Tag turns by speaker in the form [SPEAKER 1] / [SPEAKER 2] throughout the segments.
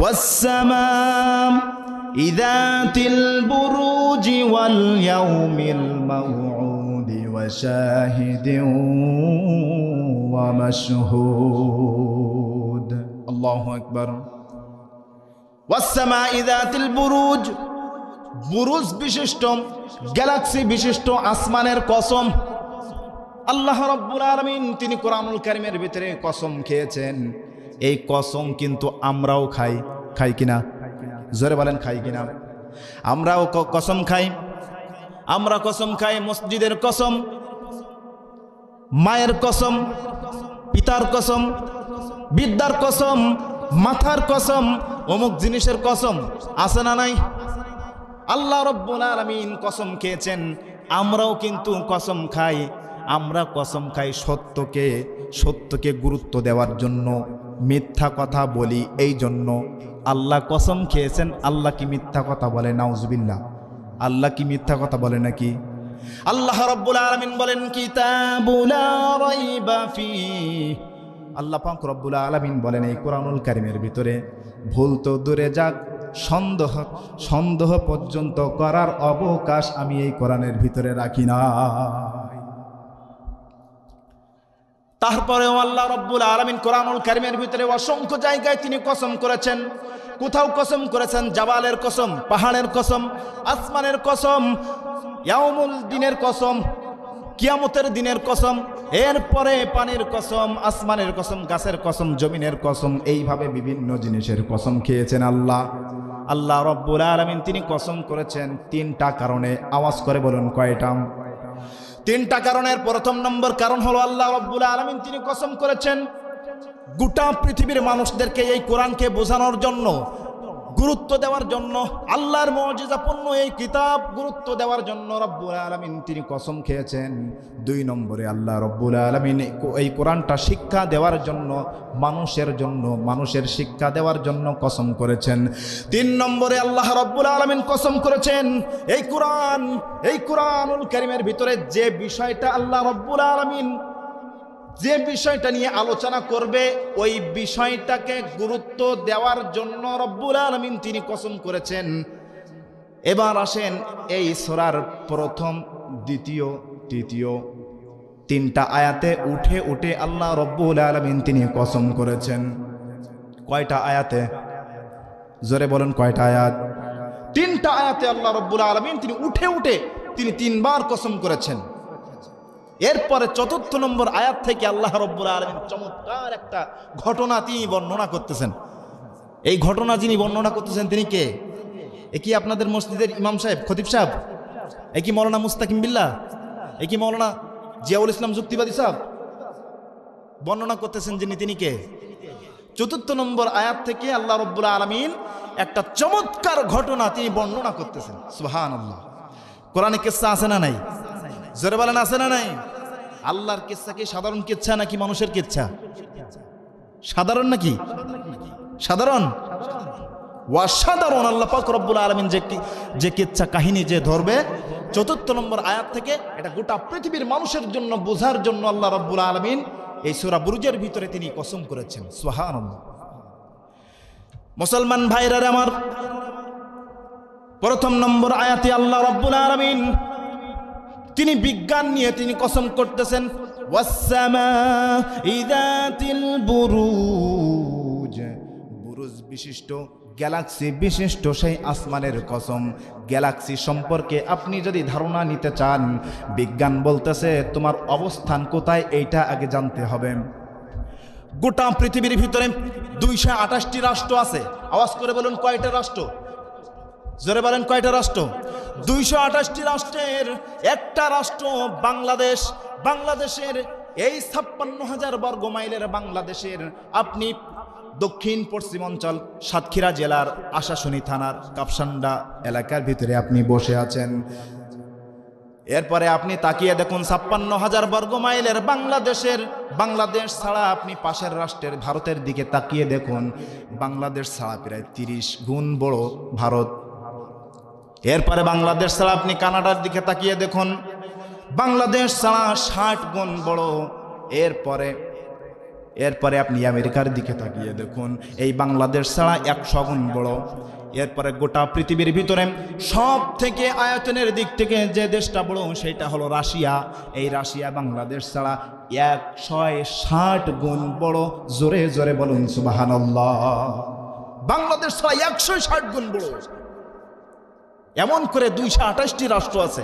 [SPEAKER 1] ওয়াস-সামাম ইযাতিল বুরুজি ওয়াল ইয়াউমিল মাউউদি ওয়া শাহিদিন ওয়া মাশহুদ। আল্লাহু আকবার। ওয়াস-সামাই যাতিল বুরুজ, বুরুজ বিশিষ্ট, গ্যালাক্সি বিশিষ্ট আসমানের কসম। আল্লাহ রাব্বুল আলামিন তিনি কোরআনুল কারীমের ভিতরে কসম খেয়েছেন। এই কসম কিন্তু আমরাও খাই, খাই কিনা? জোরে বলেন, খাই কিনা? আমরাও কসম খাই। আমরা কসম খাই মসজিদের কসম, মায়ের কসম, পিতার কসম, বিদ্যার কসম, মাথার কসম, অমুক জিনিসের কসম। আছে না নাই? আল্লাহ রাব্বুল আলামিন কসম খেয়েছেন, আমরাও কিন্তু কসম খাই। আমরা কসম খাই সত্যকে গুরুত্ব দেওয়ার জন্য, মিথ্যা কথা বলি এই জন্য। আল্লাহ কসম খেয়েছেন, আল্লাহ কি মিথ্যা কথা বলে? নাউজুবিল্লাহ। আল্লাহ কি মিথ্যা কথা বলে নাকি? আল্লাহ রাব্বুল আলামিন বলেন কিতাবুন লা রাইবা ফীহি। আল্লাহ পাক রব্বুল আলামিন বলেন এই কোরআনুল কারীমের ভিতরে ভুল তো দূরে যাক, সন্দেহ পর্যন্ত করার অবকাশ আমি এই কোরআনের ভিতরে রাখি না। তারপরেও আল্লাহ রাব্বুল আলামিন কোরআনুল কারীমের ভিতরে অসংখ্য জায়গায় তিনি কসম করেছেন। কোথাও কসম করেছেন জাবালের কসম, পাহাড়ের কসম, আসমানের কসম, ইয়াউমুল দিনের কসম, কিয়ামতের দিনের কসম, এরপরে পানির কসম, আসমানের কসম, গাছের কসম, জমিনের কসম, এইভাবে বিভিন্ন জিনিসের কসম খেয়েছেন আল্লাহ রাব্বুল আলামিন তিনি কসম করেছেন তিনটা কারণে। আওয়াজ করে বলুন কয়টা? তিনটা কারণের প্রথম নম্বর কারণ হলো আল্লাহ রাব্বুল আলামিন তিনি কসম করেছেন গোটা পৃথিবীর মানুষদেরকে এই কোরআনকে বোঝানোর জন্য, গুরুত্ব দেওয়ার জন্য, আল্লাহর মুজিজাপূর্ণ এই কিতাব গুরুত্ব দেওয়ার জন্য রব্বুল আলামিন তিনি কসম খেয়েছেন। দুই নম্বরে আল্লাহ রব্বুল আলামিন এই কোরআনটা শিক্ষা দেওয়ার জন্য, মানুষের শিক্ষা দেওয়ার জন্য কসম করেছেন। তিন নম্বরে আল্লাহ রব্বুল আলামিন কসম করেছেন এই কোরআনুল কারীমের ভিতরে যে বিষয়টা আল্লাহ রব্বুল আলামিন যে বিষয়টা নিয়ে আলোচনা করবে ওই বিষয়টাকে গুরুত্ব দেওয়ার জন্য রব্বুল আলামিন তিনি কসম করেছেন। এবার আসেন এই সূরার প্রথম, দ্বিতীয়, তৃতীয় তিনটা আয়াতে উঠে আল্লাহ রব্বুল আলামিন তিনি কসম করেছেন। কয়টা আয়াতে? জোরে বলেন কয়টা আয়াত? তিনটা আয়াতে আল্লাহ রব্বুল আলামিন তিনি উঠে তিনি তিনবার কসম করেছেন। এরপরে চতুর্থ নম্বর আয়াত থেকে আল্লাহ রব্বুল আলামিন চমৎকার একটা ঘটনা তিনি বর্ণনা করতেছেন। এই ঘটনা যিনি বর্ণনা করতেছেন তিনি কে? এ কি আপনাদের মসজিদের ইমাম সাহেব, খতিব সাহেব? এ কি মৌলানা মুস্তাকিম বিল্লাহ? এ কি মৌলানা জিয়াউল ইসলাম যুক্তিবাদী সাহেব? বর্ণনা করতেছেন যিনি, তিনি কে? চতুর্থ নম্বর আয়াত থেকে আল্লাহ রব্বুল আলামিন একটা চমৎকার ঘটনা তিনি বর্ণনা করতেছেন। সুবহানাল্লাহ। কোরআনে কিসসা আছে না নাই? জোরে বলেন আছে না নাই? আল্লাহর কিসসা কি সাধারণ কিসসা নাকি মানুষের কিসসা? সাধারণ নাকি? সাধারণ, অসাধারণ। আল্লাহ পাক রব্বুল আলামিন যে কিসসা কাহিনী যে ধরবে চতুর্থ নম্বর আয়াত থেকে, এটা গোটা পৃথিবীর মানুষের জন্য বোঝার জন্য আল্লাহ রব্বুল আলামিন এই সূরা বুরুজের ভিতরে তিনি কসম করেছেন। সুবহানাল্লাহ। মুসলমান ভাইরা আমার, প্রথম নম্বর আয়াতে আল্লাহ রব্বুল আলামিন তিনি বিজ্ঞান নিয়ে তিনি কসম করতেছেন। ওয়াস-সামাই যাতিল বুরুজ, বুরুজ বিশিষ্ট, গ্যালাক্সি বিশিষ্ট সেই আসমানের কসম। গ্যালাক্সি সম্পর্কে আপনি যদি ধারণা নিতে চান, বিজ্ঞান বলতেছে তোমার অবস্থান কোথায় এইটা আগে জানতে হবে। গোটা পৃথিবীর ভিতরে 228টি রাষ্ট্র আছে। আওয়াজ করে বলুন কয়টা রাষ্ট্র? জোরে বলেন কয়টা রাষ্ট্র? 228টি রাষ্ট্রের একটা রাষ্ট্র বাংলাদেশ। বাংলাদেশের এই 56,000 বর্গ মাইলের বাংলাদেশের আপনি দক্ষিণ পশ্চিম অঞ্চল সাতক্ষীরা জেলার আশাশুনি থানার কাপসান্ডা এলাকার ভিতরে আপনি বসে আছেন। এরপরে আপনি তাকিয়ে দেখুন 56,000 বর্গ মাইলের বাংলাদেশ ছাড়া আপনি পাশের রাষ্ট্রের ভারতের দিকে তাকিয়ে দেখুন, বাংলাদেশ ছাড়া প্রায় 30 গুণ বড় ভারত। এরপরে বাংলাদেশ ছাড়া আপনি কানাডার দিকে তাকিয়ে দেখুন, বাংলাদেশ ছাড়া 60 গুণ বড়। এরপরে এরপরে আপনি আমেরিকার দিকে তাকিয়ে দেখুন, এই বাংলাদেশ ছাড়া 100 গুণ বড়। এরপরে গোটা পৃথিবীর ভিতরে সব থেকে আয়তনের দিক থেকে যে দেশটা বড় সেটা হলো রাশিয়া। এই রাশিয়া বাংলাদেশ ছাড়া 160 গুণ বড়। জোরে জোরে বলুন সুবহানাল্লাহ। বাংলাদেশ ছাড়া 160 গুণ বড়। এমন করে 228টি রাষ্ট্র আছে।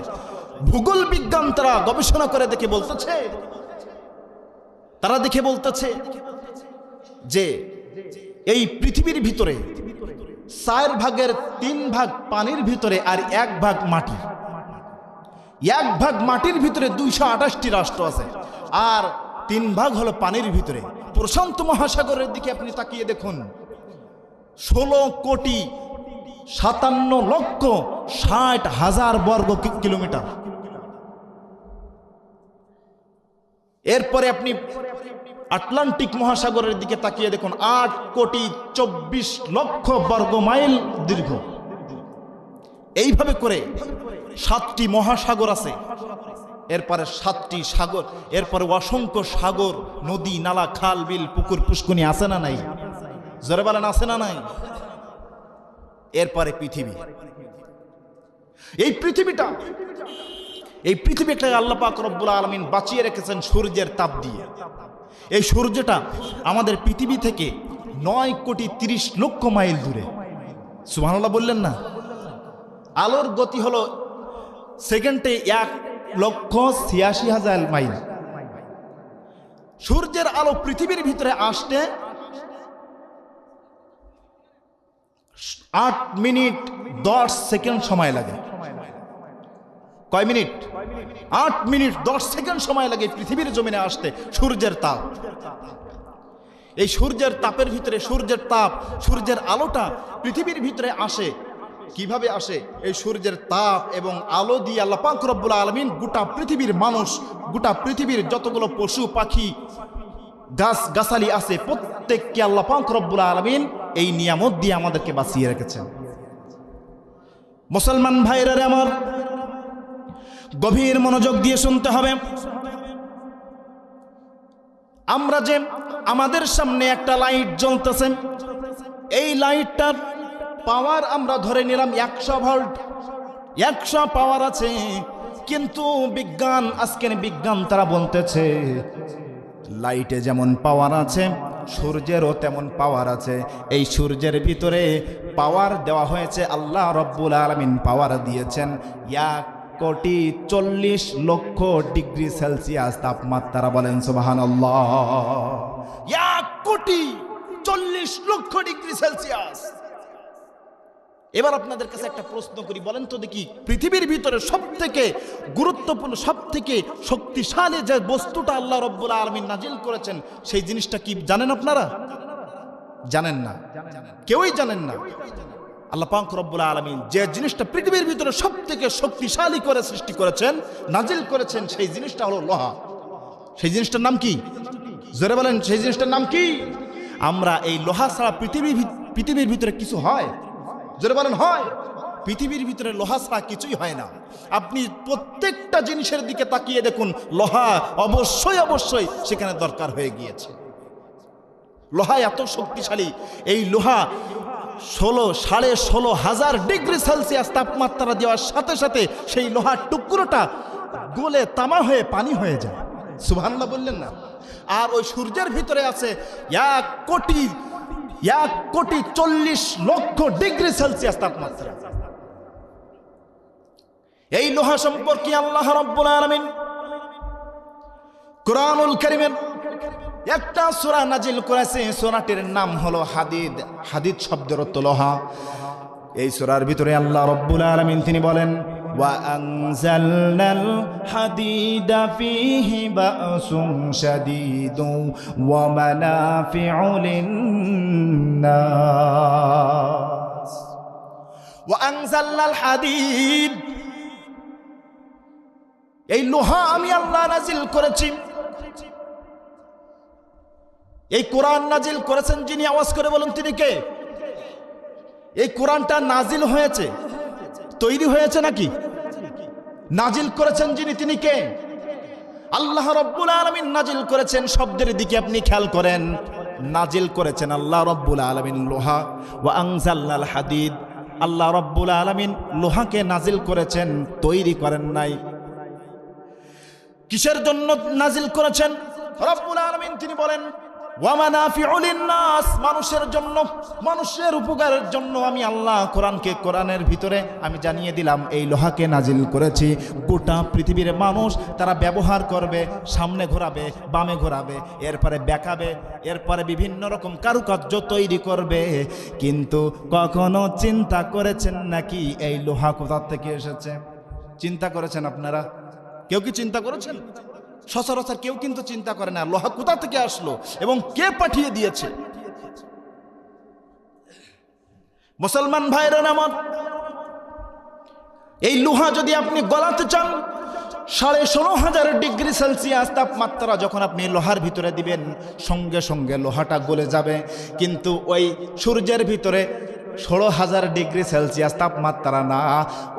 [SPEAKER 1] ভূগোল বিজ্ঞান তারা গবেষণা করে দেখে বলতেছে যে এই পৃথিবীর ভিতরে 4 ভাগের 3 ভাগ পানির ভিতরে আর 1 ভাগ মাটি। 1 ভাগ মাটির ভিতরে 228টি রাষ্ট্র আছে, আর 3 ভাগ হলো পানির ভিতরে। প্রশান্ত মহাসাগরের দিকে আপনি তাকিয়ে দেখুন, 16,57,60,000 বর্গ কিলোমিটার। এরপরে আপনি আটলান্টিক মহাসাগরের দিকে তাকিয়ে দেখুন, 8,24,00,000 বর্গ মাইল দীর্ঘ। এইভাবে করে 7টি মহাসাগর আছে, এরপরে 7টি সাগর, এরপরে অসংখ্য সাগর, নদী, নালা, খাল, বিল, পুকুর, পুষ্কুনি আছে না নাই? জোরে বলেন আছে না নাই? এরপরে পৃথিবী। এই পৃথিবীটা আল্লাহ পাক রব্বুল আলামিন বাঁচিয়ে রেখেছেন সূর্যের তাপ দিয়ে। এই সূর্যটা আমাদের পৃথিবী থেকে 9,30,00,000 মাইল দূরে। সুবহানাল্লাহ বললেন না? আলোর গতি হলো সেকেন্ডে 1,86,000 মাইল। সূর্যের আলো পৃথিবীর ভিতরে আসতে 8 মিনিট 10 সেকেন্ড সময় লাগে। কয় মিনিট? 8 মিনিট 10 সেকেন্ড সময় লাগে পৃথিবীর জমিনে আসতে সূর্যের তাপ। এই সূর্যের তাপের ভিতরে সূর্যের আলোটা পৃথিবীর ভিতরে আসে। কিভাবে আসে? এই সূর্যের তাপ এবং আলো দিয়ে আল্লাহ পাক রব্বুল আলামিন গোটা পৃথিবীর মানুষ, গোটা পৃথিবীর যতগুলো পশু পাখি গাছ গাছালি আছে প্রত্যেককে আল্লাহ পাক রব্বুল আলামিন এই নিয়ামত দিয়ে আমাদেরকে বাঁচিয়ে রেখেছেন। মুসলমান ভাইরা আমার, গভীর মনোযোগ দিয়ে শুনতে হবে। আমরা যে আমাদের সামনে একটা লাইট জ্বলতেছে, এই লাইটটার পাওয়ার আমরা ধরে নিলাম 100 ভোল্ট, 100 পাওয়ার আছে। কিন্তু আজকের বিজ্ঞান তারা বলতেছে লাইটে যেমন পাওয়ার আছে সূর্যেরও তেমন পাওয়ার আছে। এই সূর্যের ভিতরে পাওয়ার দেওয়া হয়েছে, আল্লাহ রব্বুল আলামিন পাওয়ার দিয়েছেন 1,40,00,000 ডিগ্রি সেলসিয়াস তাপমাত্রা। বলেন সুবহানাল্লাহ। 1,40,00,000 ডিগ্রি সেলসিয়াস। এবার আপনাদের কাছে একটা প্রশ্ন করি, বলেন তো দেখি, পৃথিবীর ভিতরে সবথেকে গুরুত্বপূর্ণ, সবথেকে শক্তিশালী যে বস্তুটা আল্লাহ রব্বুল আলামিন নাজিল করেছেন সেই জিনিসটা কি জানেন আপনারা? জানেন না, কেউই জানেন না। আল্লাহ পাক রব্বুল আলামিন যে জিনিসটা পৃথিবীর ভিতরে সবথেকে শক্তিশালী করে সৃষ্টি করেছেন, নাজিল করেছেন, সেই জিনিসটা হলো লোহা। সেই জিনিসটার নাম কি? জোরে বলেন, সেই জিনিসটার নাম কি? আমরা এই লোহা ছাড়া পৃথিবীর ভিতরে কিছু হয়? জোরে বলেন হয়? পৃথিবীর ভিতরে লোহা ছাড়া কিছুই হয় না। আপনি প্রত্যেকটা জিনিসের দিকে তাকিয়ে দেখুন, লোহা অবশ্যই সেখানে দরকার হয়ে গিয়েছে। লোহা এত শক্তিশালী, এই লোহা 16,500 ডিগ্রি সেলসিয়াস তাপমাত্রা দেওয়ার সাথে সাথে সেই লোহার টুকরোটা গলে তামা হয়ে পানি হয়ে যায়। সুবহানাল্লাহ বললেন না? আর ওই সূর্যের ভিতরে আছে 1,40,00,000 ডিগ্রি সেলসিয়াস তাপমাত্রা। এই লোহা সম্পর্কে আল্লাহ রাব্বুল আলামিন কুরআনুল কারীমের একটা সূরা নাজিল করেছে। সূরাটির নাম হলো হাদিদ। হাদিদ শব্দের অর্থ লোহা। এই সূরার ভিতরে আল্লাহ রাব্বুল আলামিন তিনি বলেন, ওয়া আনজালনাল হাদিদা ফীহি বা'সুন শাদীদুন ওয়া মানাফি'উ লিন-নাস। ওয়া আনজালনাল হাদিদ, এই লোহা আমি আল্লাহ নাজিল করেছি। এই কোরআন নাজিল করেছেন যিনি, আওয়াজ করে বলুন তিনি কে? এই কোরআনটা নাজিল হয়েছে, তৈরি হয়েছে নাকি? নাজিল করেছেন যিনি তিনি কে? আল্লাহ রাব্বুল আলামিন নাজিল করেছেন, শব্দের দিকে আপনি খেয়াল করেন, নাজিল করেছেন আল্লাহ রাব্বুল আলামিন লোহা। ওয়া আনজালনাল হাদিদ, আল্লাহ রাব্বুল আলামিন লোহাকে নাজিল করেছেন, তৈরি করেন নাই। কিসের জন্য নাজিল করেছেন রাব্বুল আলামিন? তিনি বলেন ওয়া মানাফিউ লিন-নাস, মানুষের জন্য, মানুষের উপকারের জন্য আমি আল্লাহ কোরআনের ভিতরে আমি জানিয়ে দিলাম এই লোহাকে নাজিল করেছি। গোটা পৃথিবীর মানুষ তারা ব্যবহার করবে, সামনে ঘোরাবে, বামে ঘোরাবে, এরপরে বেঁকাবে, এরপরে বিভিন্ন রকম কারুকার্য তৈরি করবে। কিন্তু কখনো চিন্তা করেছেন নাকি এই লোহা কোথা থেকে এসেছে? চিন্তা করেছেন আপনারা? কেউ কি চিন্তা করেছেন? সচরাচর কেউ কিন্তু চিন্তা করে না লোহা কোথা থেকে আসলো এবং কে পাঠিয়ে দিয়েছে। মুসলমান ভাইরা আমার, এই লোহা যদি আপনি গলাতে চান, 16,500 ডিগ্রি সেলসিয়াস তাপমাত্রা যখন আপনি লোহার ভিতরে দিবেন, সঙ্গে সঙ্গে লোহাটা গলে যাবে। কিন্তু ওই সূর্যের ভিতরে 16,000 ডিগ্রি সেলসিয়াস তাপমাত্রা না,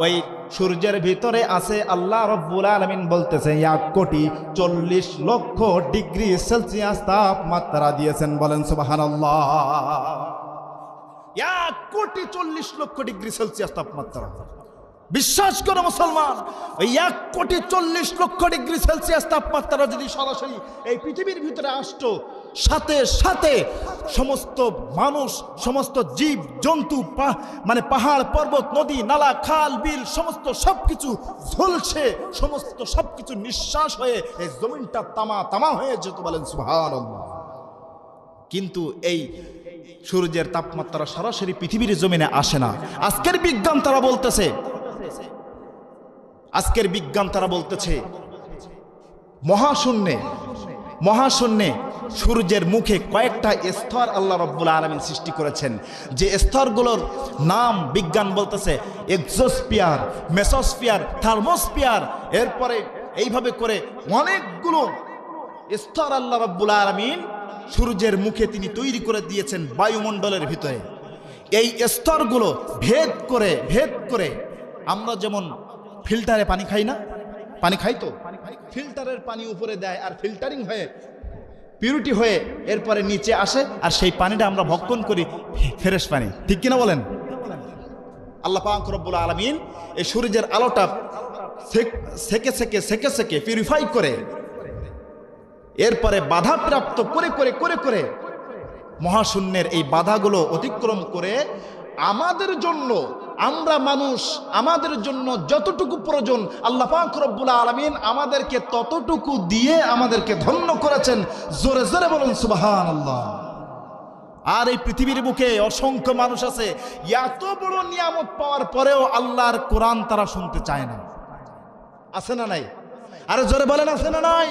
[SPEAKER 1] ওই সূর্যের ভিতরে আছে আল্লাহ রাব্বুল আলামিন বলতেছে 1,40,00,000 ডিগ্রি সেলসিয়াস তাপমাত্রা দিয়েছেন। বলেন সুবহানাল্লাহ। 1,40,00,000 ডিগ্রি সেলসিয়াস তাপমাত্রা। বিশ্বাস করো মুসলমান, ওই 1,40,00,000 ডিগ্রি সেলসিয়াস তাপমাত্রা যদি সরাসরি এই পৃথিবীর ভিতরে আসতো, সাথে সাথে সমস্ত মানুষ, সমস্ত জীব জন্তু, মানে পাহাড় পর্বত, নদী নালা, খাল বিল, সমস্ত সবকিছু ঝলসে, সমস্ত সবকিছু নিঃশ্বাস হয়ে এই জমিনটা তামা তামা হয়ে যেত। বলেন সুবহানাল্লাহ। কিন্তু এই সূর্যের তাপমাত্রা সরাসরি পৃথিবীর জমিনে আসে না। আজকের বিজ্ঞান তারা বলতেছে মহাশূন্যে সূর্যের মুখে কয়েকটা স্তর আল্লাহ রাব্বুল আলামিন সৃষ্টি করেছেন, যে স্তরগুলোর নাম বিজ্ঞান বলতেছে এক্সোস্ফিয়ার, মেসোস্ফিয়ার, থার্মোস্ফিয়ার। এরপরে এইভাবে করে অনেকগুলো স্তর আল্লাহ রাব্বুল আলামিন সূর্যের মুখে তিনি তৈরি করে দিয়েছেন বায়ুমণ্ডলের ভিতরে। এই স্তরগুলো ভেদ করে আমরা যেমন ফিল্টারে পানি খাই না, পানি খাই তো, ফিল্টারের পানি উপরে দেয় আর ফিল্টারিং হয়ে পিউরিটি হয়ে এরপরে নিচে আসে, আর সেই পানিটা আমরা ভক্ষণ করি ফ্রেশ পানি। ঠিক কিনা বলেন? আল্লাহ পাক রব্বুল আলামিন এই সূর্যের আলোটা সেকে পিউরিফাই করে এরপরে বাধাপ্রাপ্ত করে মহাশূন্যের এই বাধাগুলো অতিক্রম করে আমাদের জন্য, আমরা মানুষ, আমাদের জন্য যতটুকু প্রয়োজন আল্লাহ পাক রব্বুল আলামিন আমাদেরকে ততটুকু দিয়ে আমাদেরকে ধন্য করেছেন। জোরে জোরে বলুন সুবহানাল্লাহ। আর এই পৃথিবীর বুকে অসংখ্য মানুষ আছে, এত বড় নিয়ামত পাওয়ার পরেও আল্লাহর কোরআন তারা শুনতে চায় না। আছে না নাই? আরে জোরে বলেন, আছে না নাই?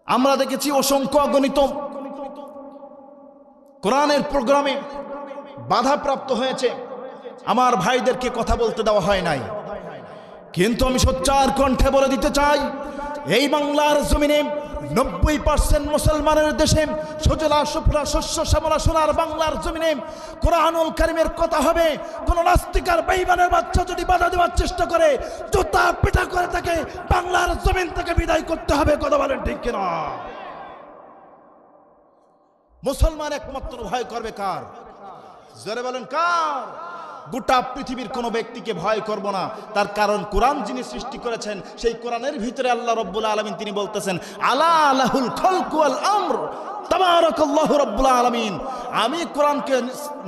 [SPEAKER 1] আমরা দেখেছি অসংখ্য অগণিত কোরআনের প্রোগ্রামে বাধাপ্রাপ্ত হয়েছে, আমার ভাইদেরকে কথা বলতে দেওয়া হয় নাই। কিন্তু আমি সোচ্চার কণ্ঠে বলে দিতে চাই, এই বাংলার জমিনে 90% মুসলমানের দেশে সজলা সুফলা শস্য শ্যামলা সোনার বাংলার জমিনে কোরআনুল কারীমের কথা হবে। কোন নাস্তিকার বেঈমানের বাচ্চা যদি বাধা দেওয়ার চেষ্টা করে, জুতা পেটা করে তাকে বাংলার জমিন থেকে বিদায় করতে হবে। কথা বলেন ঠিক কিনা? মুসলমান একমাত্র ভয় করবে কার? জোরে বলেন কার? গোটা পৃথিবীর কোন ব্যক্তিকে ভয় করব না। তার কারণ কোরআন যিনি সৃষ্টি করেছেন, সেই কোরআনের ভিতরে আল্লাহ রাব্বুল আলামিন তিনি বলতেছেন আলা লাহুল খালকু ওয়াল আমর তাবারাকাল্লাহু রাব্বুল আলামিন। আমি কোরআনকে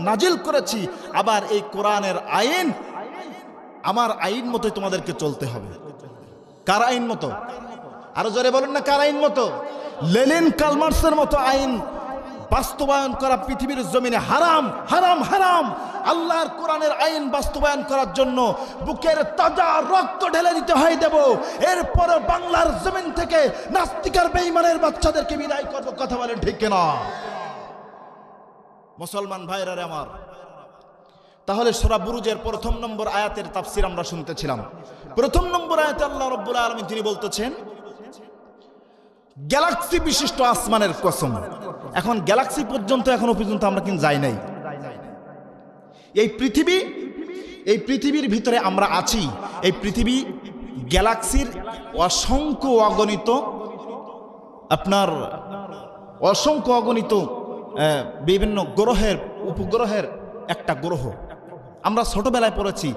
[SPEAKER 1] নাজিল করেছি, আবার এই কোরআনের আইন আমার আইন মতোই তোমাদেরকে চলতে হবে। কার আইন মতো? আরো জোরে বলুন না, কার আইন মতো? লেনিন কালমার্সের মতো আইন বাস্তবায়ন করা পৃথিবীর জমিনে হারাম, হারাম, হারাম। আল্লাহর কোরআনের আইন বাস্তবায়ন করার জন্য বুকের তাজা রক্ত ঢেলে দিতে হয় দেব। এরপর বাংলার জমিন থেকে নাস্তিকার বেঈমানের বাচ্চাদেরকে বিদায় করব। কথা বলেন ঠিক কিনা? মুসলমান ভাইরা আমার, তাহলে সূরা বুরুজের 1 নম্বর আয়াতের তাফসীর আমরা শুনতেছিলাম। 1 নম্বর আয়াতে আল্লাহ রাব্বুল আলামিন তিনি বলতেছেন গ্যালাক্সি বিশিষ্ট আসমানের কসম। এখন গ্যালাক্সি পর্যন্ত এখনো পর্যন্ত আমরা কিন্তু যাই নাই। এই পৃথিবীর ভিতরে আমরা আছি। এই পৃথিবী গ্যালাক্সির অসংখ্য অগণিত বিভিন্ন গ্রহের উপগ্রহের একটা গ্রহ। আমরা ছোটবেলায় পড়েছি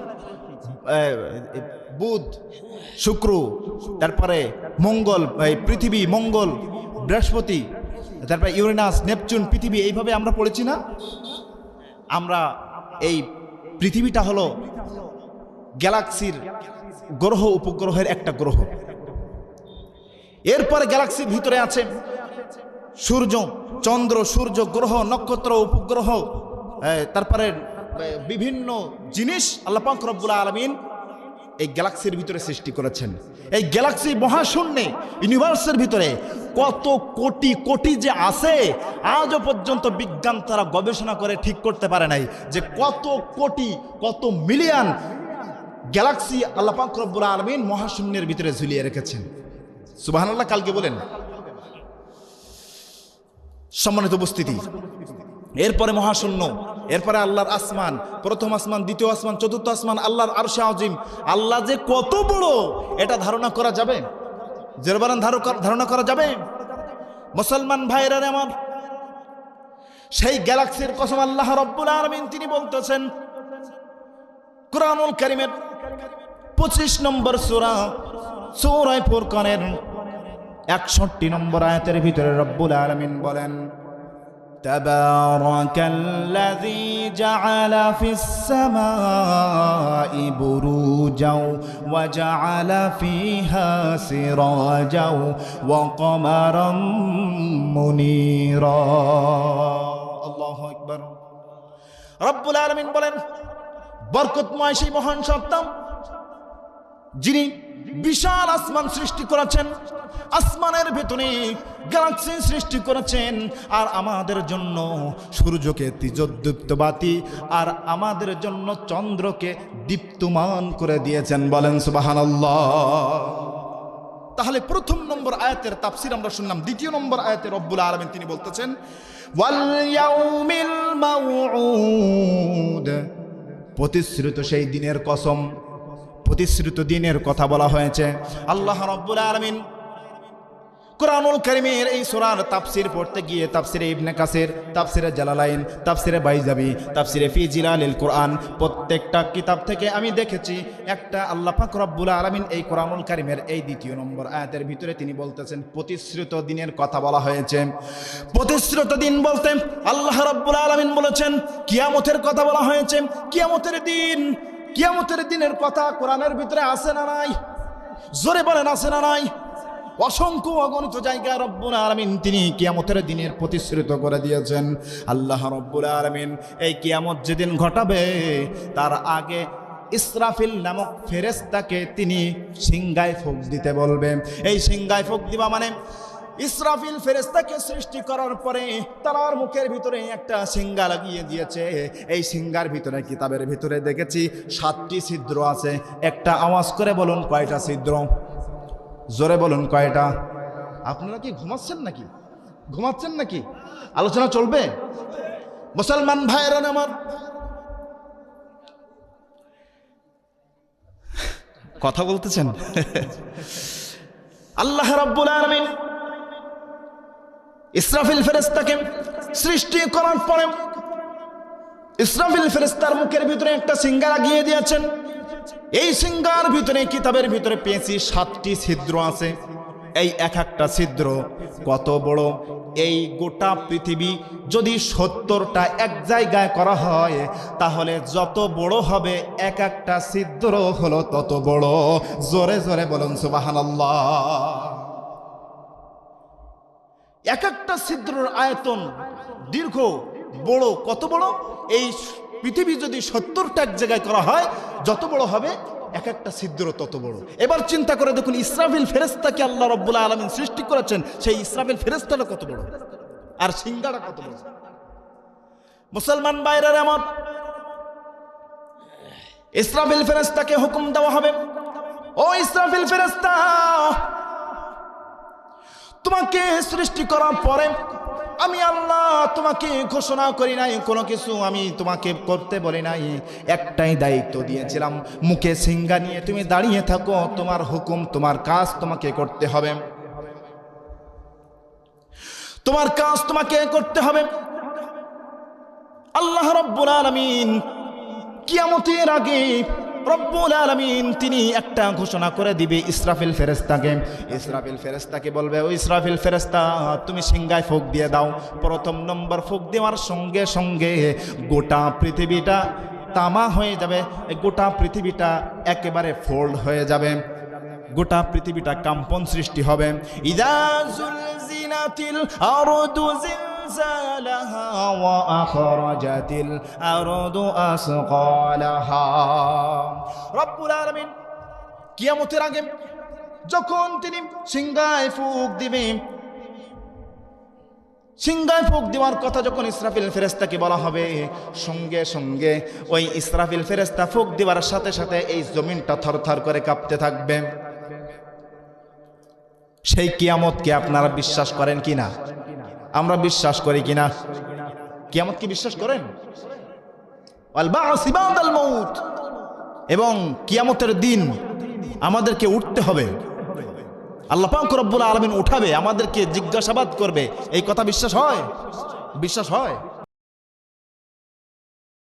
[SPEAKER 1] বুধ, শুক্র, তারপরে মঙ্গল, পৃথিবী, মঙ্গল, বৃহস্পতি, তারপরে ইউরেনাস, নেপচুন, পৃথিবী, এইভাবে আমরা পড়েছি না? আমরা এই পৃথিবীটা হলো গ্যালাক্সির গ্রহ উপগ্রহের একটা গ্রহ। এরপরে গ্যালাক্সির ভিতরে আছে সূর্য, চন্দ্র, সূর্য, গ্রহ, নক্ষত্র, উপগ্রহ, তারপরে বিভিন্ন জিনিস আল্লাহ পাক রব্বুল আলামিন এই গ্যালাক্সির ভিতরে সৃষ্টি করেছেন। এই গ্যালাক্সি মহাশূন্যে, ইউনিভার্সের ভিতরে কত কোটি কোটি যে আছে, আজও পর্যন্ত বিজ্ঞান তারা গবেষণা করে ঠিক করতে পারে নাই যে কত কোটি, কত মিলিয়ন গ্যালাক্সি আল্লাহ পাক রব্বুল আলামিন মহাশূন্যের ভিতরে ঝুলিয়ে রেখেছেন। সুবহানাল্লাহ, কালকে বলেন। সম্মানিত উপস্থিতি, এরপরে মহাশূন্য, এরপরে আল্লাহর আসমান, প্রথম আসমান, দ্বিতীয় আসমান, চতুর্থ আসমান, আল্লাহর আরশে আজিম। আল্লাহ যে কত বড় এটা ধারণা করা যাবে? জেরবারান ধারণা করা যাবে? মুসলমান ভাইরা আমার, সেই গ্যালাক্সির কসম আল্লাহ রব্বুল আলামিন তিনি বলতেছেন কুরআনুল কারীমের 25 নম্বর সূরা, সূরা ফুরকানের 61 নম্বর আয়াতের ভিতরে রব্বুল আলামিন বলেন, তাবারাকাল্লাযী জাআলা ফিস সামাই বুরুজাও ওয়া জাআলা ফিহা সিরাজাও ওয়া কমারাম মুনীরা। আল্লাহু আকবার। রব্বুল আলামিন বলেন, বরকতময় সেই মহান সত্তা যিনি বিশাল আসমান সৃষ্টি করেছেন, আসমানের ভেতরে গ্যালাক্সি সৃষ্টি করেছেন, আর আমাদের জন্য সূর্যকে তেজোদ্দীপ্ত বাতি আর আমাদের জন্য চন্দ্রকে দীপ্তমান করে দিয়েছেন। বলেন সুবহানাল্লাহ। তাহলে প্রথম নম্বর আয়াতের তাফসীর আমরা শুনলাম। দ্বিতীয় নম্বর আয়াতে রব্বুল আলামিন তিনি বলতেছেন ওয়াল ইয়াউমিল মাউউদ, প্রতিশ্রুত সেই দিনের কসম, প্রতিশ্রুত দিনের কথা বলা হয়েছে। আল্লাহ রাব্বুল আলামিন কুরআনুল কারীমের এই সূরার তাফসীর পড়তে গিয়ে তাফসীরে ইবনে কাসির, তাফসীরে জালালাইন, তাফসীরে বাইজাবি, তাফসীরে ফি জিলালিল কুরআন, প্রত্যেকটা কিতাব থেকে আমি দেখেছি একটা আল্লাহ পাক রব্বুল আলামিন এই কুরআনুল কারীমের এই দ্বিতীয় নম্বর আয়াতের ভিতরে তিনি বলতেছেন প্রতিশ্রুত দিনের কথা বলা হয়েছে। প্রতিশ্রুত দিন বলতে আল্লাহ রাব্বুল আলামিন বলেছেন কিয়ামতের কথা বলা হয়েছে। কিয়ামতের দিন, কিয়ামতের দিনের কথা কোরআনের ভিতরে আছে না নাই? জোরে বলেন, আছে না নাই? অসংখ্য অগণিত জায়গায় রব্বুল আলামিন তিনি কিয়ামতের দিনের প্রতিশ্রুত করে দিয়েছেন। আল্লাহ রব্বুল আলামিন এই কিয়ামত যেদিন ঘটাবে তার আগে ইসরাফিল নামক ফেরেশতাকে তিনি সিংহায় ফুঁক দিতে বলবে। এই সিংহায় ফুঁক দিবা মানে ইসরাফিল ফেরেশতাকে সৃষ্টি করার পরে তার মুখের ভিতরে একটা সিংহা লাগিয়ে দিয়েছে। এই সিংহার ভিতরে, কিতাবের ভিতরে দেখেছি 7টি ছিদ্র আছে। একটা আওয়াজ করে বলুন কয়টা ছিদ্র? জোরে বলুন কয়টা? আপনারা কি ঘুমাচ্ছেন নাকি? ঘুমাচ্ছেন নাকি? আলোচনা চলবে? মুসলমান ভাইরা আমার, কথা বলতেছেন? আল্লাহ রাব্বুল আলামিন ইসরাফিল ফেরেশতাকে সৃষ্টি করার পরে ইসরাফিল ফেরেশতার মুখের ভিতরে একটা সিংহা লাগিয়ে দিয়েছেন। এই সিংহার ভিতরে, কিতাবের ভিতরে পেয়েছি 7টি ছিদ্র আছে। এই এক একটা ছিদ্র কত বড়? এই গোটা পৃথিবী যদি 70টা এক জায়গায় করা হয় তাহলে যত বড় হবে এক একটা ছিদ্র হলো তত বড়। জোরে জোরে বলুন সুবহানাল্লাহ। এক একটা ছিদ্রের আয়তন দীর্ঘ, বড়, কত বড়? এই পৃথিবী যদি 70টা এক জায়গায় করা হয় যত বড় হবে এক একটা ছিদ্র তত বড়। এবার চিন্তা করে দেখুন ইসরাফিল ফেরেশতাকে আল্লাহ রাব্বুল আলামিন সৃষ্টি করেছেন, সেই ইসরাফিল ফেরেশতাটা কত বড় আর সিংহাটা কত বড়। মুসলমান ভাইরা আমার, ইসরাফিল ফেরেশতাকে হুকুম দেওয়া হবে, ও ইসরাফিল ফেরেশতা, তোমাকে সৃষ্টি করার পরে আমি আল্লাহ তোমাকে ঘোষণা করি নাই, কোনো কিছু আমি তোমাকে করতে বলি নাই, একটাই দায়িত্ব দিয়েছিলাম, মুখে সিংহা নিয়ে তুমি দাঁড়িয়ে থাকো, তোমার হুকুম তোমার কাজ তোমাকে করতে হবে, তোমার কাজ তোমাকে করতে হবে। আল্লাহ রব্বুল আলামিন কিয়ামতের আগে রব্বুল আলামিন তিনি একটা ঘোষণা করে দিবে ইসরাফিল ফেরেশতাকে। ইসরাফিল ফেরেশতাকে বলবে, ও ইসরাফিল ফেরেশতা তুমি সিংহায় ফুঁক দিয়ে দাও। প্রথম নম্বর ফুঁক দেওয়ার সঙ্গে সঙ্গে গোটা পৃথিবীটা তামা হয়ে যাবে, গোটা পৃথিবীটা একেবারে ফোল্ড হয়ে যাবে, গোটা পৃথিবীটা কম্পন সৃষ্টি হবে। ইযা যুলজিলাতিল আরদু জিলজালাহা ওয়া আখরাজাতিল আরদু আসকালাহা। রব্বুল আলামিন কিয়ামতের আগে যখন তিনি সিংহায় ফুঁক দিবে, সিংহায় ফুঁক দেওয়ার কথা যখন ইসরাফিল ফেরেশতাকে বলা হবে, সঙ্গে সঙ্গে ওই ইসরাফিল ফেরেশতা ফুঁক দেওয়ার সাথে সাথে এই জমিনটা থরথর করে কাঁপতে থাকবে। সেই কিয়ামতকে আপনারা বিশ্বাস করেন কিনা? আমরা বিশ্বাস করি কিনা? কিয়ামত কি বিশ্বাস করেন? ওয়াল বা'স বা'দাল মাউত, এবং কিয়ামতের দিন আমাদেরকে উঠতে হবে, আল্লাহ পাক রব্বুল আলামিন উঠাবে, আমাদেরকে জিজ্ঞাসাবাদ করবে, এই কথা বিশ্বাস হয়? বিশ্বাস হয়?